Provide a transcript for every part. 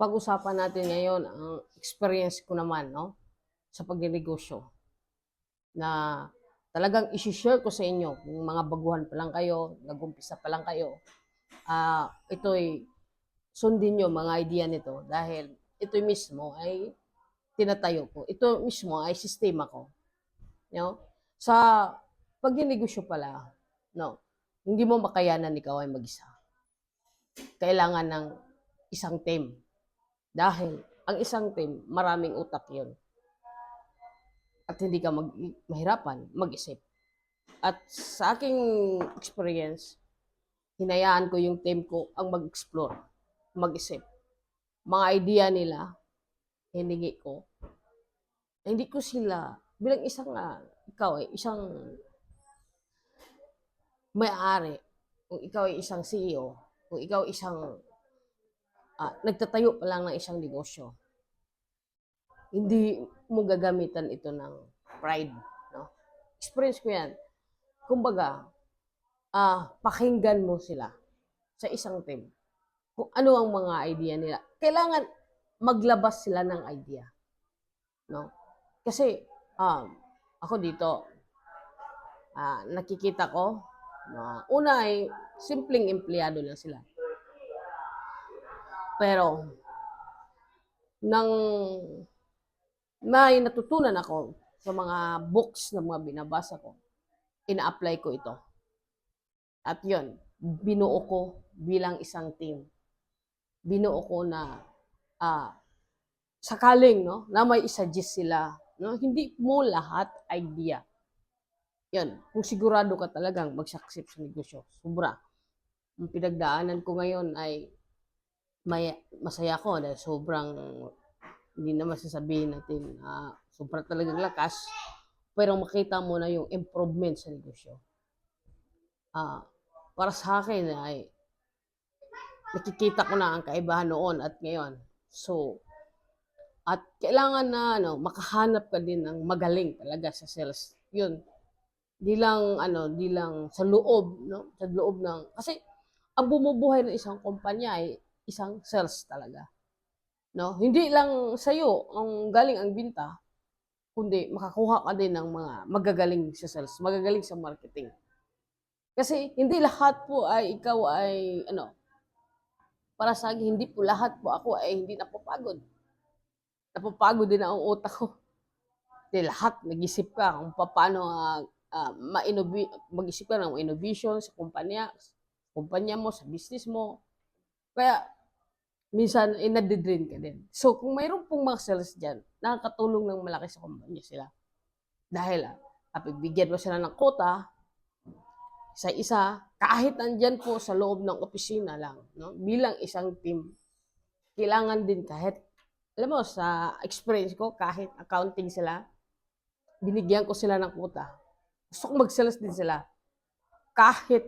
Pag-usapan natin ngayon ang experience ko naman, 'no, sa pagnenegosyo na talagang isi-share ko sa inyo kung mga baguhan pa lang kayo, nag-umpisa pa lang kayo. Ito'y sundin niyo mga idea nito dahil ito mismo ay tinatayo ko. Ito mismo ay sistema ko, 'no. Sa pagnenegosyo pala, 'no, hindi mo makayanan ikaw ay mag-isa. Kailangan ng isang team. Dahil ang isang team, maraming utak 'yon at hindi ka mahirapan mag-isip. At sa aking experience, hinayaan ko yung team ko ang mag-explore, mag-isip. Mga idea nila, hiningi ko. Hindi ko sila, bilang isang, ikaw ay isang may-ari, kung ikaw ay isang CEO, kung ikaw isang nagtatayo pa lang ng isang negosyo, hindi mo gagamitan ito ng pride, no? Experience ko 'yan. Kumbaga, pakinggan mo sila sa isang team. Kung ano ang mga idea nila. Kailangan maglabas sila ng idea, no? Kasi ako dito, nakikita ko na una ay simpleng empleyado lang sila. Pero nang may natutunan ako sa mga books na mga binabasa ko, ina-apply ko ito. At yun, binuo ko bilang isang team. Binuo ko na sakaling, no, na may isa-suggest sila, no, hindi mo lahat idea. Yun, kung sigurado ka talagang mag-succeed sa negosyo, sobra. Ang pinagdaanan ko ngayon ay masaya ko dahil sobrang, hindi naman sasabihin natin sobrang talagang lakas, pero makita mo na yung improvement sa negosyo. Para sa akin ay nakikita ko na ang kaibahan noon at ngayon. So, at kailangan na makahanap ka din ng magaling talaga sa sales. Yun. Di lang sa loob, no? Sa loob ng kasi ang bumubuhay ng isang kumpanya ay isang sales talaga. No? Hindi lang sa iyo ang galing ang binta, kundi makakuha ka din ng mga magagaling sa sales, magagaling sa marketing. Kasi hindi lahat po ay ikaw ay para sa akin, hindi po lahat po ako ay hindi napapagod. Napapagod din ang utak ko. Hindi lahat, nag-isip ka kung paano mag-isip ka ng innovation sa kumpanya mo, sa business mo. Kaya, minsan, nadidrain ka din. So, kung mayroon pong mga sales dyan, nakakatulong ng malaki sa kumpanya sila. Dahil, bigyan mo sila ng quota, sa isa, kahit nandyan po sa loob ng opisina lang, no? Bilang isang team, kailangan din kahit, alam mo, sa experience ko, kahit accounting sila, binigyan ko sila ng quota. Gusto ko mag-sales din sila. Kahit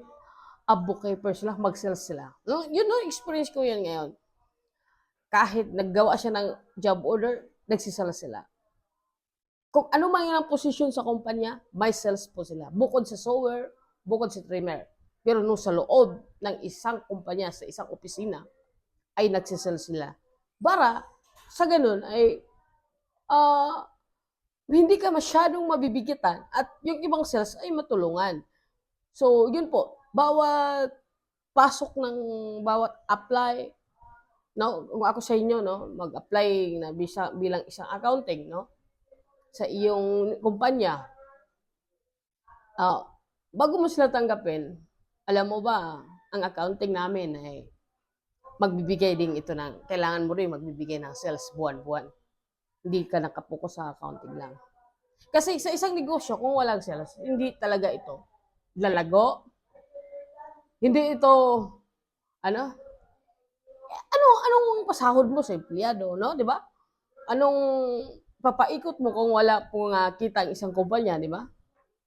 bookkeeper sila, mag-sales sila. No, yun no, experience ko yan ngayon. Kahit naggawa siya ng job order, nagsisales sila. Kung ano man yung posisyon sa kumpanya, may sales po sila. Bukod sa sewer, bukod sa trimmer. Pero no sa loob ng isang kumpanya, sa isang opisina, ay nagsisell sila. Para sa ganun ay hindi ka masyadong mabibigitan at yung ibang sales ay matulungan. So, yun po, bawat pasok ng bawat apply, no, kung ako sa inyo, no, mag-apply na bilang isang accounting, no, sa iyong kumpanya, bago mo sila tanggapin, alam mo ba, ang accounting namin ay magbibigay din ito ng, kailangan mo rin magbibigay ng sales buwan-buwan. Hindi ka nakapokus sa accounting lang. Kasi sa isang negosyo, kung walang sales, hindi talaga ito lalago. Hindi ito, anong pasahod mo sa empleyado, no? Di ba? Anong papaikot mo kung wala pong kita ang isang kumpanya, di ba?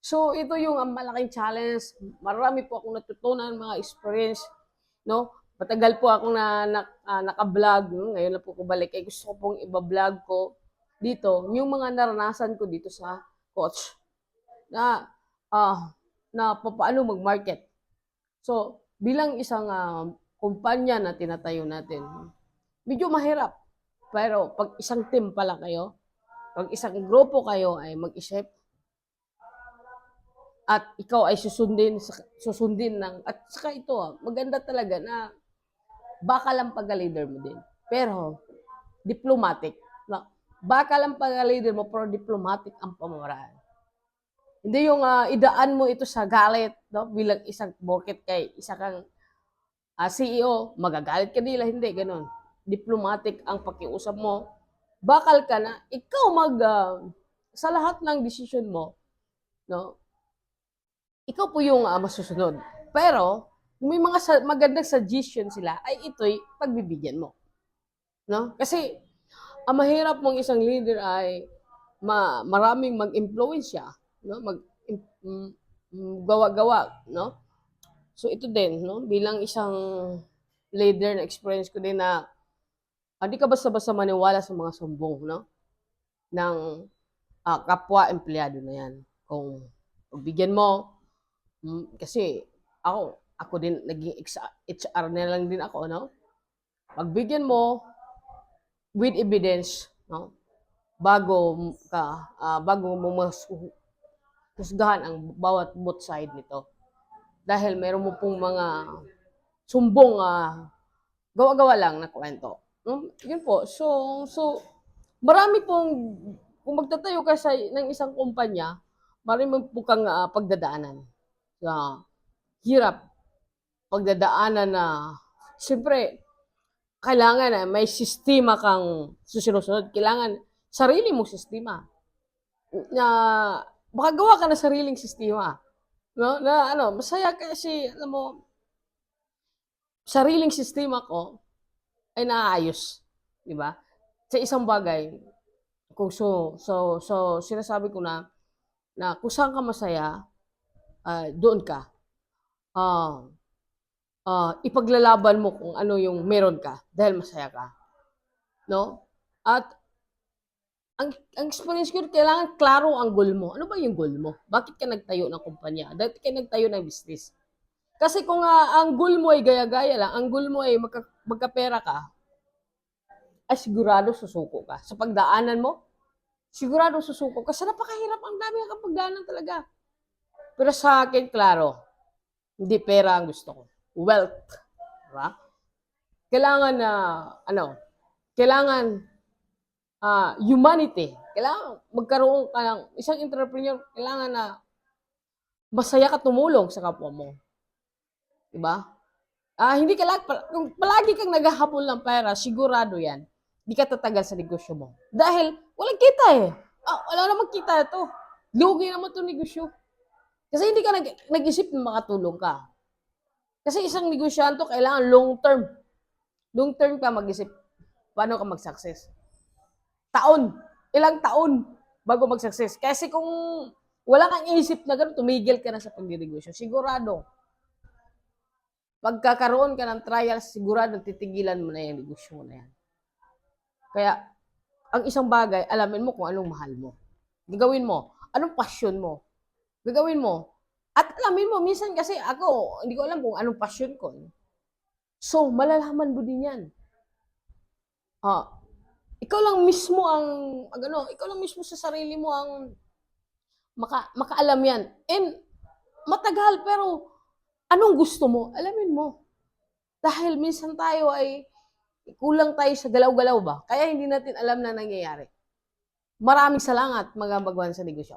So, ito yung malaking challenge. Marami po akong natutunan, mga experience, no? Matagal po akong naka-vlog, no? Ngayon na po ko balik. Gusto ko pong iba-vlog ko dito, yung mga naranasan ko dito sa coach na paano mag-market. So, bilang isang kumpanya na tinatayo natin, medyo mahirap. Pero pag isang team pala kayo, pag isang grupo kayo ay mag-isip at ikaw ay susundin ng, at saka ito, maganda talaga na baka lang pagka-leader mo din. Pero, diplomatic. Baka lang pagka-leader mo, pero diplomatic ang pamamaraan. Hindi yung idaan mo ito sa galit, no? Bilang isang borket kay isa kang CEO, magagalit ka nila, hindi, ganun. Diplomatic ang pakiusap mo. Bakal ka na, ikaw sa lahat ng decision mo, no? Ikaw po yung masusunod. Pero, may mga magandang suggestion sila, ay ito'y pagbibigyan mo. No? Kasi, ang mahirap mong isang leader ay maraming mag-influensya, no? Gawa-gawa, no? So ito din, no? Bilang isang leader na experience ko din na hindi ka basta-basta maniwala sa mga sumbong, no? Ng kapwa empleyado na yan. Kung pagbigyan mo, kasi ako din naging HR na lang din ako, no? Pagbigyan mo with evidence, no? Bago mo husgahan ang bawat both side nito. Dahil meron mo pong mga sumbong gawa-gawa lang na kwento. Yun po. So marami pong, kung magtatayo ka ng isang kumpanya, marami po kang pagdadaanan. Hirap. Pagdadaanan na, siyempre, kailangan may sistema kang susunod. Kailangan sarili mong sistema. Na makagawa ka ng sariling sistema. No? Na masaya kasi, alam mo, sariling sistema ko ay naayos. Di ba? Sa isang bagay, kung sinasabi ko na kung saan ka masaya, doon ka. Ipaglalaban mo kung ano yung meron ka dahil masaya ka. No? At ang experience ko, kailangan klaro ang goal mo. Ano ba yung goal mo? Bakit ka nagtayo ng kumpanya? Bakit ka nagtayo ng business? Kasi kung ang goal mo ay gaya-gaya lang, ang goal mo ay magkapera ka, ay sigurado susuko ka. Sa pagdaanan mo, sigurado susuko ka. Kasi napakahirap, ang dami ang pagdaanan talaga. Pero sa akin, klaro, hindi pera ang gusto ko. Wealth. Diba? Kailangan kailangan humanity. Kailangan magkaroon ka ng isang entrepreneur, kailangan na masaya ka tumulong sa kapwa mo. Diba? Hindi ka kung palagi kang naghahapon ng pera, sigurado yan. Hindi ka tatagal sa negosyo mo. Dahil walang kita eh. Wala namang kita ito. Lugi naman itong negosyo. Kasi hindi ka nag-isip na makatulong ka. Kasi isang negosyante, kailangan long term. Long term ka mag-isip. Paano ka mag-success? Ilang taon bago mag-success. Kasi kung wala kang isip na gano'n, tumigil ka na sa pagdinegosyo. Sigurado. Pagkakaroon ka ng trials, sigurado titigilan mo na yung negosyo mo na yan. Kaya, ang isang bagay, alamin mo kung anong mahal mo. Gagawin mo. Anong passion mo. Gagawin mo. At alamin mo, minsan kasi ako, hindi ko alam kung anong passion ko. So, malalaman mo din yan. Ikaw lang mismo ikaw lang mismo sa sarili mo ang makaalam yan. And matagal, pero anong gusto mo? Alamin mo. Dahil minsan tayo ay kulang tayo sa galaw-galaw ba? Kaya hindi natin alam na nangyayari. Maraming salamat mga bagwan sa negosyo.